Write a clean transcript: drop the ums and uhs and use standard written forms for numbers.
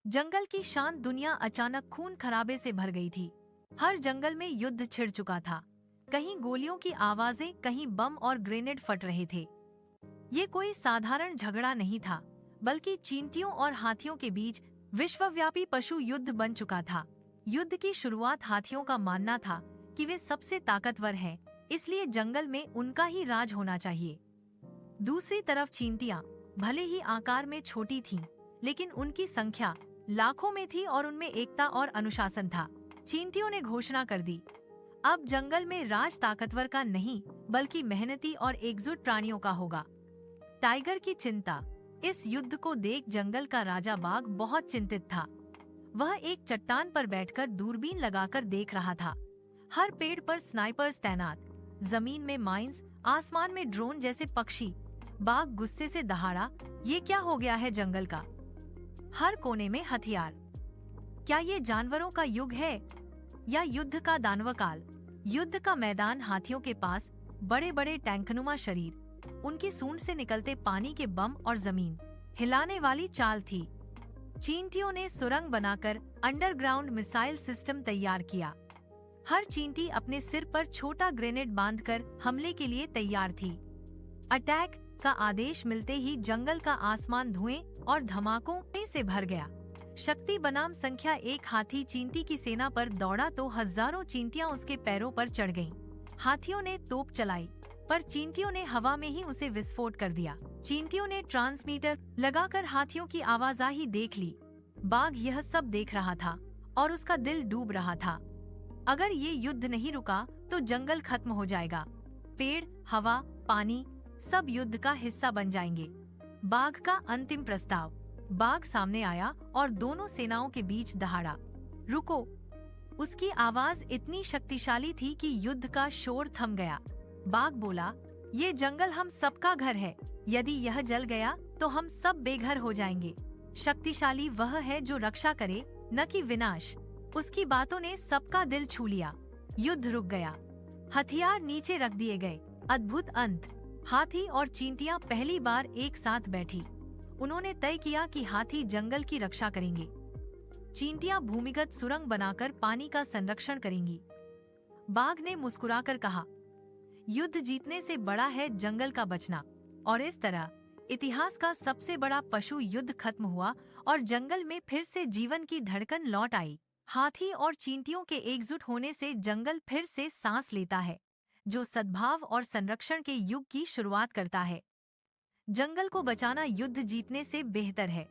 जंगल की शांत दुनिया अचानक खून खराबे से भर गई थी। हर जंगल में युद्ध छिड़ चुका था। कहीं गोलियों की आवाजें, कहीं बम और ग्रेनेड फट रहे थे। ये कोई साधारण झगड़ा नहीं था, बल्कि चींटियों और हाथियों के बीच विश्वव्यापी पशु युद्ध बन चुका था। युद्ध की शुरुआत हाथियों का मानना था कि वे सबसे ताकतवर हैं, इसलिए जंगल में उनका ही राज होना चाहिए। दूसरी तरफ चींटियां भले ही आकार में छोटी थीं, लेकिन उनकी संख्या लाखों में थी और उनमें एकता और अनुशासन था। चींटियों ने घोषणा कर दी, अब जंगल में राज ताकतवर का नहीं, बल्कि मेहनती और एकजुट प्राणियों का होगा। टाइगर की चिंता। इस युद्ध को देख जंगल का राजा बाघ बहुत चिंतित था। वह एक चट्टान पर बैठकर दूरबीन लगाकर देख रहा था। हर पेड़ पर स्नाइपर्स तैनात, जमीन में माइंस, आसमान में ड्रोन जैसे पक्षी। बाघ गुस्से से दहाड़ा, ये क्या हो गया है जंगल का? हर कोने में हथियार। क्या ये जानवरों का युग है या युद्ध का दानवकाल? युद्ध का मैदान, हाथियों के पास बड़े बड़े टैंकनुमा शरीर, उनकी सूंड से निकलते पानी के बम और जमीन हिलाने वाली चाल थी। चींटियों ने सुरंग बनाकर अंडरग्राउंड मिसाइल सिस्टम तैयार किया। हर चींटी अपने सिर पर छोटा ग्रेनेड बांधकर हमले के लिए तैयार थी। अटैक का आदेश मिलते ही जंगल का आसमान धुएं और धमाकों से भर गया। शक्ति बनाम संख्या एक। हाथी चींटी की सेना पर दौड़ा तो हजारों चींटियां उसके पैरों पर चढ़ गईं। हाथियों ने तोप चलाई, पर चींटियों ने हवा में ही उसे विस्फोट कर दिया। चींटियों ने ट्रांसमीटर लगाकर हाथियों की आवाजाही देख ली। बाघ यह सब देख रहा था और उसका दिल डूब रहा था। अगर ये युद्ध नहीं रुका तो जंगल खत्म हो जाएगा। पेड़, हवा, पानी सब युद्ध का हिस्सा बन जाएंगे। बाघ का अंतिम प्रस्ताव। बाघ सामने आया और दोनों सेनाओं के बीच दहाड़ा। रुको! उसकी आवाज इतनी शक्तिशाली थी कि युद्ध का शोर थम गया। बाघ बोला, ये जंगल हम सबका घर है। यदि यह जल गया तो हम सब बेघर हो जाएंगे। शक्तिशाली वह है जो रक्षा करे, न कि विनाश। उसकी बातों ने सबका दिल छू लिया। युद्ध रुक गया। हथियार नीचे रख दिए गए। अद्भुत अंत। हाथी और चींटियां पहली बार एक साथ बैठी। उन्होंने तय किया कि हाथी जंगल की रक्षा करेंगे, चींटियां भूमिगत सुरंग बनाकर पानी का संरक्षण करेंगी। बाघ ने मुस्कुराकर कहा, युद्ध जीतने से बड़ा है जंगल का बचना। और इस तरह इतिहास का सबसे बड़ा पशु युद्ध खत्म हुआ और जंगल में फिर से जीवन की धड़कन लौट आई। हाथी और चींटियों के एकजुट होने से जंगल फिर से सांस लेता है, जो सद्भाव और संरक्षण के युग की शुरुआत करता है। जंगल को बचाना युद्ध जीतने से बेहतर है।